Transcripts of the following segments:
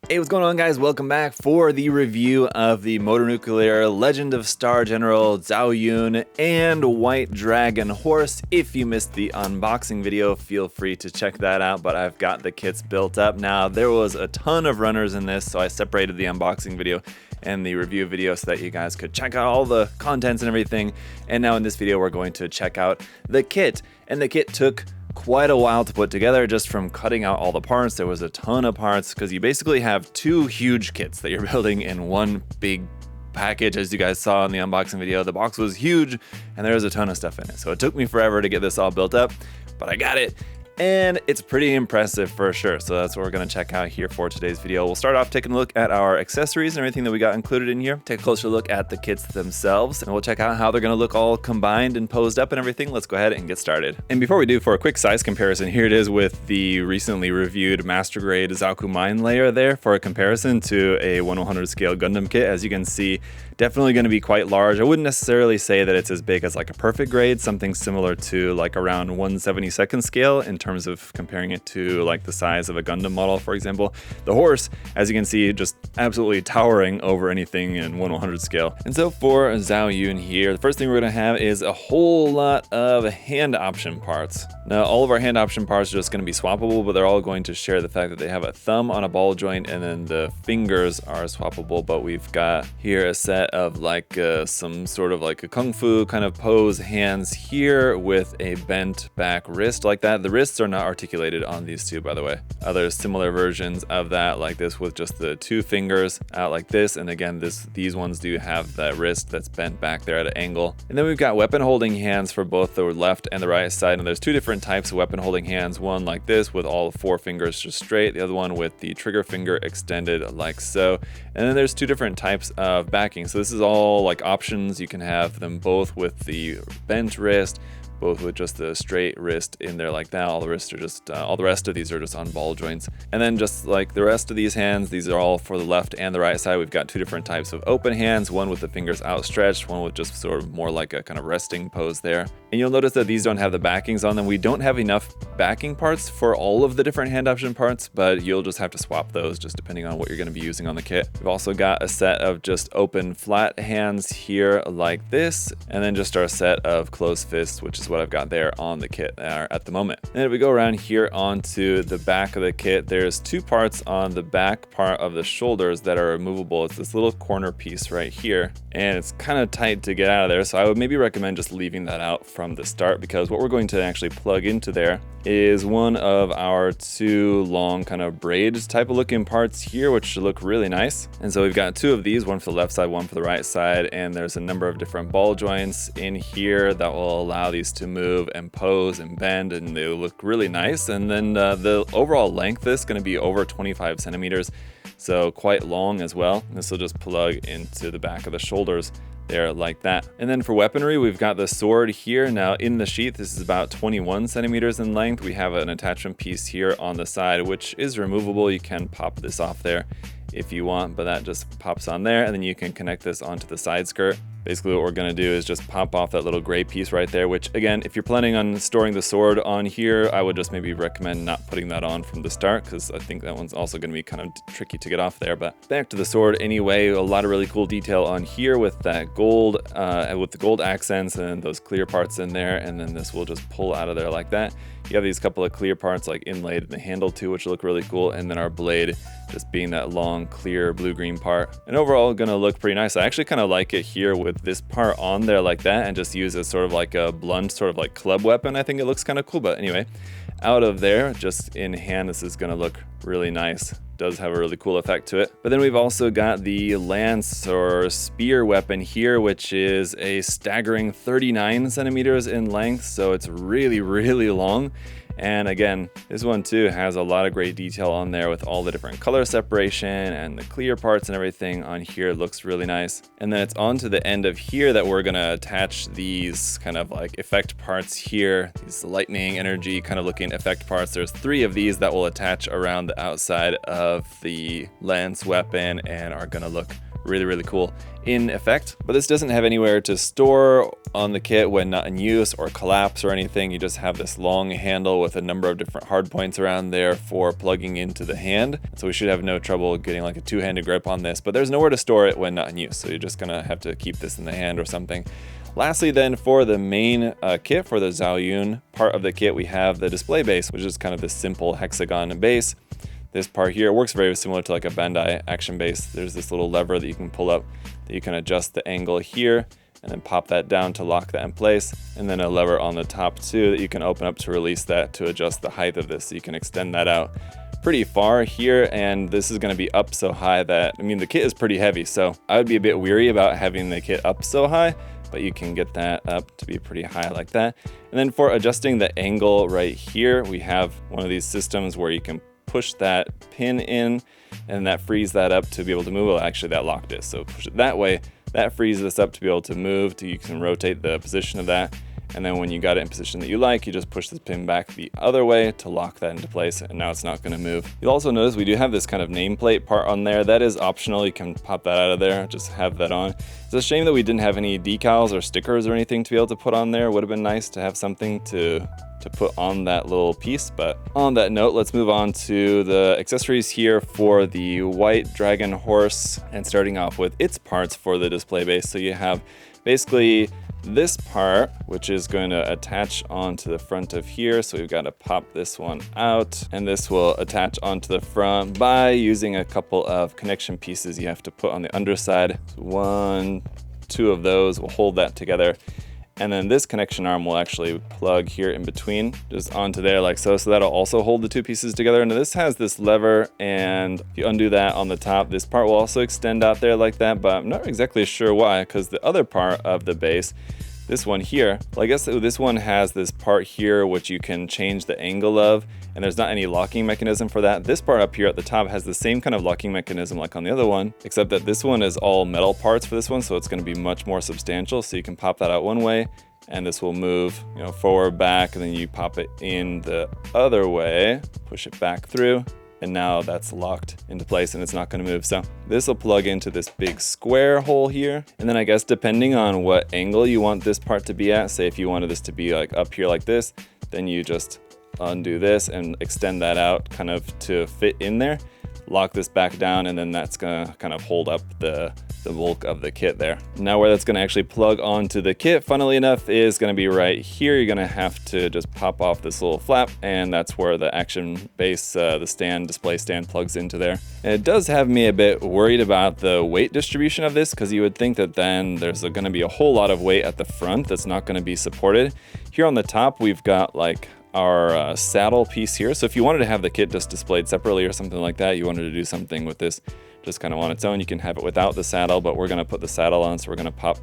Hey, what's going on, guys? Welcome back for the review of the Motonuclear Legend of Star General Zaun and White Dragon Horse. If you missed the unboxing video, feel free to check that out, but I've got the kits built up. Now, there was a ton of runners in this, so I separated the unboxing video and the review video so that you guys could check out all the contents and everything. And now in this video, we're going to check out the kit. And the kit took quite a while to put together, just from cutting out all the parts. There was a ton of parts because you basically have two huge kits that you're building in one big package. As you guys saw in the unboxing video, the box was huge and there was a ton of stuff in it. So it took me forever to get this all built up, but I got it. And it's pretty impressive for sure. So that's what we're gonna check out here for today's video. We'll start off taking a look at our accessories and everything that we got included in here. Take a closer look at the kits themselves, and we'll check out how they're gonna look all combined and posed up and everything. Let's go ahead and get started. And before we do, for a quick size comparison, here it is with the recently reviewed Master Grade Zaku Mine Layer there for a comparison to a 1/100 scale Gundam kit. As you can see, definitely gonna be quite large. I wouldn't necessarily say that it's as big as like a perfect grade, something similar to like around 1/72nd scale in terms of comparing it to like the size of a Gundam model, for example. The horse, as you can see, just absolutely towering over anything in 1/100 scale. And so for Zaun here, the first thing we're gonna have is a whole lot of hand option parts. Now, all of our hand option parts are just gonna be swappable, but they're all going to share the fact that they have a thumb on a ball joint and then the fingers are swappable. But we've got here a set of like some sort of like a kung fu kind of pose hands here with a bent back wrist like that. The wrists are not articulated on these two, by the way. Other similar versions of that like this with just the two fingers out like this, and again these ones do have that wrist that's bent back there at an angle. And then we've got weapon holding hands for both the left and the right side, and there's two different types of weapon holding hands, one like this with all four fingers just straight, the other one with the trigger finger extended like so. And then there's two different types of backing. So this is all like options. You can have them both with the bent wrist, both with just the straight wrist in there like that. All the wrists are just, all the rest of these are just on ball joints. And then just like the rest of these hands, these are all for the left and the right side. We've got two different types of open hands, one with the fingers outstretched, one with just sort of more like a kind of resting pose there. And you'll notice that these don't have the backings on them. We don't have enough backing parts for all of the different hand option parts, but you'll just have to swap those just depending on what you're gonna be using on the kit. We've also got a set of just open flat hands here like this, and then just our set of closed fists, which is what I've got there on the kit at the moment. And if we go around here onto the back of the kit, there's two parts on the back part of the shoulders that are removable. It's this little corner piece right here, and it's kind of tight to get out of there, so I would maybe recommend just leaving that out from the start, because what we're going to actually plug into there is one of our two long kind of braid type of looking parts here, which should look really nice. And so we've got two of these, one for the left side, one for the right side, and there's a number of different ball joints in here that will allow these to move and pose and bend, and they look really nice. And then the overall length is going to be over 25 centimeters, so quite long as well. This will just plug into the back of the shoulders there like that. And then for weaponry, we've got the sword here. Now in the sheath, this is about 21 centimeters in length. We have an attachment piece here on the side, which is removable. You can pop this off there if you want, but that just pops on there, and then you can connect this onto the side skirt. Basically what we're gonna do is just pop off that little gray piece right there, which again, if you're planning on storing the sword on here, I would just maybe recommend not putting that on from the start, because I think that one's also gonna be kind of tricky to get off there. But back to the sword anyway, a lot of really cool detail on here with that gold, with the gold accents and those clear parts in there, and then this will just pull out of there like that. You have these couple of clear parts like inlaid in the handle too, which look really cool, and then our blade just being that long, clear blue-green part. And overall, gonna look pretty nice. I actually kind of like it here with this part on there like that, and just use it as sort of like a blunt, sort of like club weapon. I think it looks kind of cool, but anyway, out of there, just in hand, this is gonna look really nice. Does have a really cool effect to it. But then we've also got the lance or spear weapon here, which is a staggering 39 centimeters in length, so it's really, really long. And again, this one too has a lot of great detail on there with all the different color separation and the clear parts and everything on here. It looks really nice. And then it's onto the end of here that we're gonna attach these kind of like effect parts here, these lightning energy kind of looking effect parts. There's three of these that will attach around the outside of the lance weapon and are gonna look really cool in effect. But this doesn't have anywhere to store on the kit when not in use or collapse or anything. You just have this long handle with a number of different hard points around there for plugging into the hand. So we should have no trouble getting like a two-handed grip on this, but there's nowhere to store it when not in use. So you're just gonna have to keep this in the hand or something. Lastly then, for the main kit, for the Zaun part of the kit, we have the display base, which is kind of this simple hexagon base. This part here works very similar to like a Bandai action base. There's this little lever that you can pull up that you can adjust the angle here and then pop that down to lock that in place. And then a lever on the top too that you can open up to release that to adjust the height of this. So you can extend that out pretty far here, and this is going to be up so high that, I mean, the kit is pretty heavy, so I would be a bit weary about having the kit up so high, but you can get that up to be pretty high like that. And then for adjusting the angle right here, we have one of these systems where you can push that pin in and that frees that up to be able to move. Well, actually that locked it, so push it that way. That frees this up to be able to move. You can rotate the position of that. And then when you got it in position that you like, you just push this pin back the other way to lock that into place, and now it's not going to move. You'll also notice we do have this kind of nameplate part on there. That is optional. You can pop that out of there, just have that on. It's a shame that we didn't have any decals or stickers or anything to be able to put on there. Would have been nice to have something to put on that little piece. But on that note, let's move on to the accessories here for the white dragon horse, and starting off with its parts for the display base. So you have basically this part, which is going to attach onto the front of here. So we've got to pop this one out, and this will attach onto the front by using a couple of connection pieces you have to put on the underside. So 1, 2 of those will hold that together. And then this connection arm will actually plug here in between, just onto there like so. So that'll also hold the two pieces together. And this has this lever, and if you undo that on the top, this part will also extend out there like that, but I'm not exactly sure why, because the other part of the base, this one here, well, I guess this one has this part here which you can change the angle of, and there's not any locking mechanism for that. This part up here at the top has the same kind of locking mechanism like on the other one, except that this one is all metal parts for this one, so it's going to be much more substantial. So you can pop that out one way, and this will move, you know, forward, back, and then you pop it in the other way, push it back through, and now that's locked into place and it's not going to move. So this will plug into this big square hole here. And then I guess depending on what angle you want this part to be at, say if you wanted this to be like up here like this, then you just undo this and extend that out kind of to fit in there, lock this back down, and then that's gonna kind of hold up the bulk of the kit there. Now where that's gonna actually plug onto the kit, funnily enough, is gonna be right here. You're gonna have to just pop off this little flap, and that's where the action base, the display stand plugs into there. And it does have me a bit worried about the weight distribution of this, because you would think that then there's gonna be a whole lot of weight at the front that's not gonna be supported. Here on the top, we've got like our saddle piece here. So if you wanted to have the kit just displayed separately or something like that, you wanted to do something with this just kind of on its own, you can have it without the saddle, but we're going to put the saddle on, so we're going to pop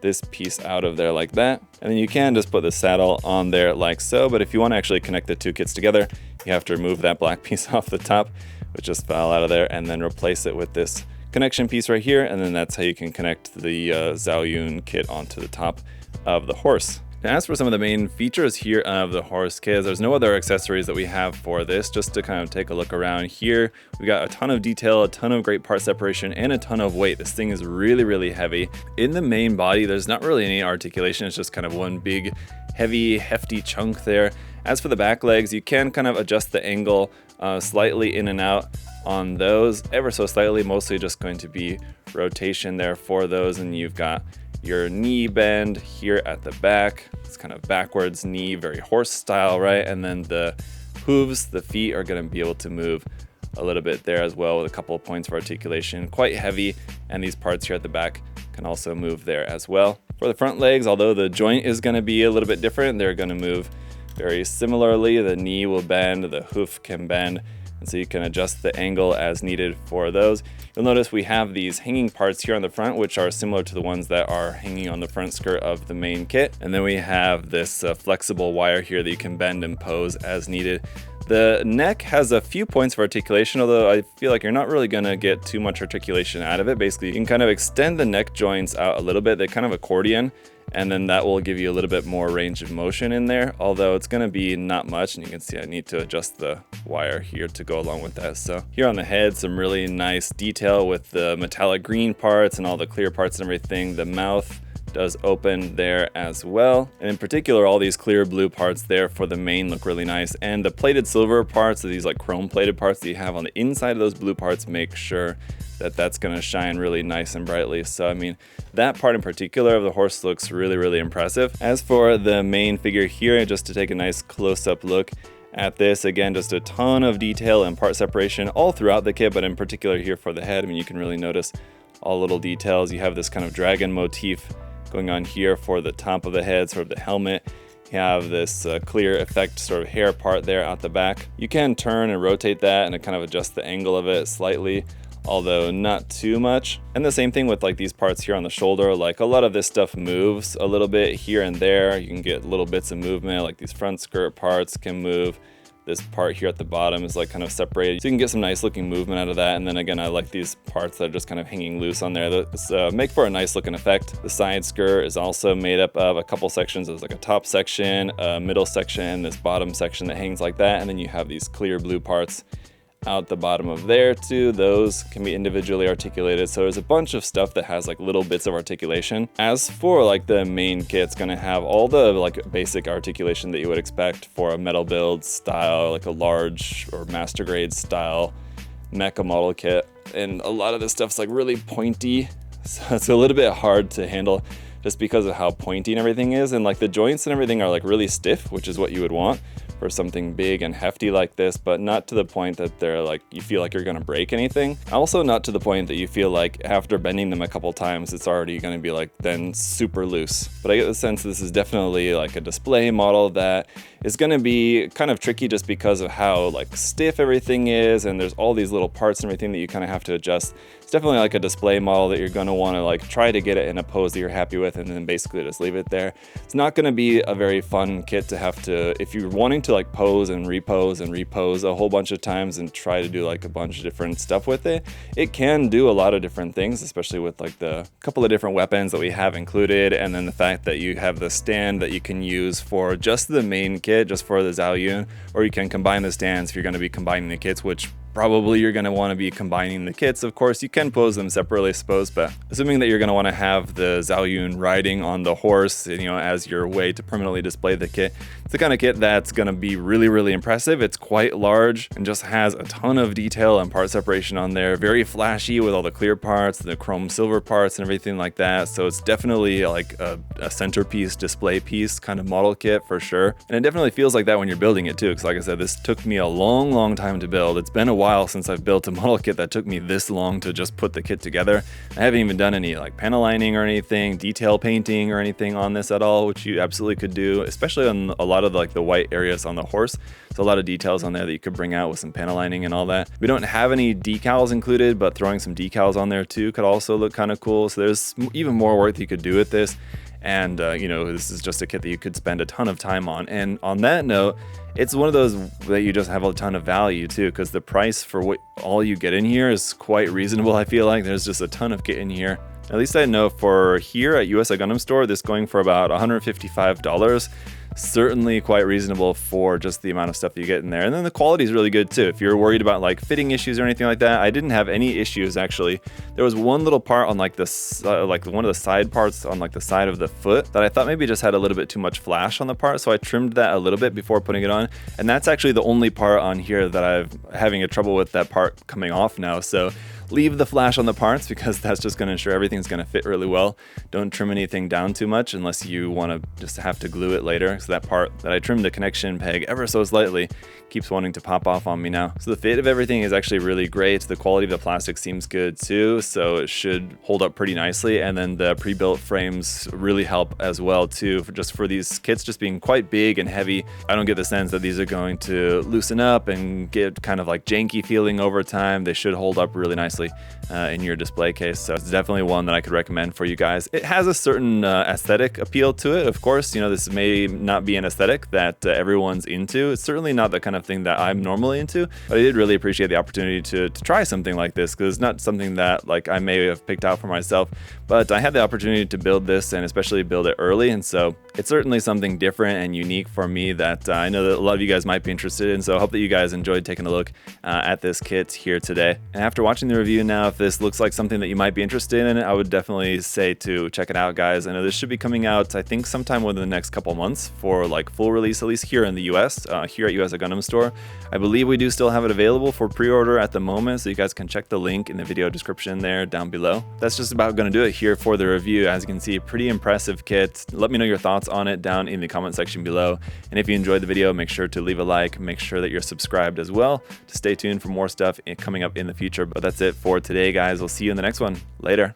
this piece out of there like that, and then you can just put the saddle on there like so. But if you want to actually connect the two kits together, you have to remove that black piece off the top, which just fell out of there, and then replace it with this connection piece right here, and then that's how you can connect the Zaun kit onto the top of the horse. Now, as for some of the main features here of the horse kit, there's no other accessories that we have for this. Just to kind of take a look around here, we got a ton of detail, a ton of great part separation, and a ton of weight. This thing is really heavy. In the main body, there's not really any articulation. It's just kind of one big, heavy, hefty chunk there. As for the back legs, you can kind of adjust the angle slightly in and out on those, ever so slightly, mostly just going to be rotation there for those. And you've got your knee bend here at the back. It's kind of backwards knee, very horse style, right? And then the hooves, the feet, are going to be able to move a little bit there as well, with a couple of points of articulation. Quite heavy, and these parts here at the back can also move there as well. For the front legs, although the joint is going to be a little bit different, they're going to move very similarly. The knee will bend, the hoof can bend, and so you can adjust the angle as needed for those. You'll notice we have these hanging parts here on the front, which are similar to the ones that are hanging on the front skirt of the main kit. And then we have this flexible wire here that you can bend and pose as needed. The neck has a few points of articulation, although I feel like you're not really gonna get too much articulation out of it. Basically, you can kind of extend the neck joints out a little bit. They kind of accordion, and then that will give you a little bit more range of motion in there, although it's gonna be not much. And you can see I need to adjust the wire here to go along with that. So here on the head, some really nice detail with the metallic green parts and all the clear parts and everything. The mouth does open there as well, and in particular all these clear blue parts there for the mane look really nice, and the plated silver parts, these like chrome plated parts that you have on the inside of those blue parts, make sure that that's going to shine really nice and brightly. So I mean, that part in particular of the horse looks really impressive. As for the main figure here, just to take a nice close-up look at this, again, just a ton of detail and part separation all throughout the kit, but in particular here for the head, I mean, you can really notice all little details. You have this kind of dragon motif going on here for the top of the head, sort of the helmet. You have this clear effect sort of hair part there out the back. You can turn and rotate that and kind of adjust the angle of it slightly, although not too much. And the same thing with like these parts here on the shoulder, like a lot of this stuff moves a little bit here and there. You can get little bits of movement, like these front skirt parts can move. This part here at the bottom is like kind of separated, so you can get some nice looking movement out of that. And then again, I like these parts that are just kind of hanging loose on there. That make for a nice looking effect. The side skirt is also made up of a couple sections. There's like a top section, a middle section, and this bottom section that hangs like that. And then you have these clear blue parts out the bottom of there too. Those can be individually articulated, so there's a bunch of stuff that has like little bits of articulation. As for like the main kit, it's going to have all the like basic articulation that you would expect for a metal build style, like a large or master grade style mecha model kit, and a lot of this stuff's like really pointy, so it's a little bit hard to handle just because of how pointy and everything is, and like the joints and everything are like really stiff, which is what you would want for something big and hefty like this, but not to the point that they're like, you feel like you're gonna break anything. Also not to the point that you feel like after bending them a couple times, it's already gonna be like then super loose. But I get the sense this is definitely like a display model that is gonna be kind of tricky just because of how like stiff everything is, and there's all these little parts and everything that you kind of have to adjust. It's definitely like a display model that you're gonna wanna like try to get it in a pose that you're happy with and then basically just leave it there. It's not gonna be a very fun kit to have to, if you're wanting to like pose and repose a whole bunch of times and try to do like a bunch of different stuff with it. It can do a lot of different things, especially with like the couple of different weapons that we have included, and then the fact that you have the stand that you can use for just the main kit, just for the Zhao, or you can combine the stands if you're going to be combining the kits, which probably you're going to want to be combining the kits. Of course, you can pose them separately, I suppose, but assuming that you're going to want to have the Zhao riding on the horse, you know, as your way to permanently display the kit, it's the kind of kit that's going to be really impressive. It's quite large and just has a ton of detail and part separation on there. Very flashy with all the clear parts, the chrome silver parts and everything like that. So it's definitely like a centerpiece, display piece kind of model kit for sure. And it definitely feels like that when you're building it too, because like I said, this took me a long time to build. It's been a while since I've built a model kit that took me this long to just put the kit together. I haven't even done any like panel lining or anything, detail painting or anything on this at all, which you absolutely could do, especially on a lot of like the white areas on the horse. There's a lot of details on there that you could bring out with some panel lining and all that. We don't have any decals included, but throwing some decals on there too could also look kind of cool. So there's even more work that you could do with this. And you know, this is just a kit that you could spend a ton of time on. And on that note, it's one of those that you just have a ton of value too, because the price for what all you get in here is quite reasonable. I feel like there's just a ton of kit in here. At least I know for here at USA Gundam Store, this going for about $155. Certainly quite reasonable for just the amount of stuff that you get in there. And then the quality is really good too. If you're worried about like fitting issues or anything like that, I didn't have any issues actually. There was one little part on like this, like one of the side parts on like the side of the foot that I thought maybe just had a little bit too much flash on the part. So I trimmed that a little bit before putting it on. And that's actually the only part on here that I'm having a trouble with that part coming off now. So leave the flash on the parts because that's just going to ensure everything's going to fit really well. Don't trim anything down too much unless you want to just have to glue it later. So that part that I trimmed the connection peg ever so slightly keeps wanting to pop off on me now. So the fit of everything is actually really great. The quality of the plastic seems good too, so it should hold up pretty nicely. And then the pre-built frames really help as well too, for these kits just being quite big and heavy. I don't get the sense that these are going to loosen up and get kind of like janky feeling over time. They should hold up really nicely obviously, in your display case. So it's definitely one that I could recommend for you guys. It has a certain aesthetic appeal to it. Of course, you know, this may not be an aesthetic that everyone's into. It's certainly not the kind of thing that I'm normally into, but I did really appreciate the opportunity to try something like this, because it's not something that like I may have picked out for myself, but I had the opportunity to build this, and especially build it early. And so it's certainly something different and unique for me that I know that a lot of you guys might be interested in. So I hope that you guys enjoyed taking a look at this kit here today. And after watching the review now, if this looks like something that you might be interested in, I would definitely say to check it out, guys. I know this should be coming out, I think, sometime within the next couple months for like full release, at least here in the US, here at US Gundam Store. I believe we do still have it available for pre-order at the moment, so you guys can check the link in the video description there down below. That's just about going to do it here for the review. As you can see, pretty impressive kit. Let me know your thoughts on it down in the comment section below. And if you enjoyed the video, make sure to leave a like, make sure that you're subscribed as well to stay tuned for more stuff coming up in the future. But that's it for today, guys. We'll see you in the next one. Later.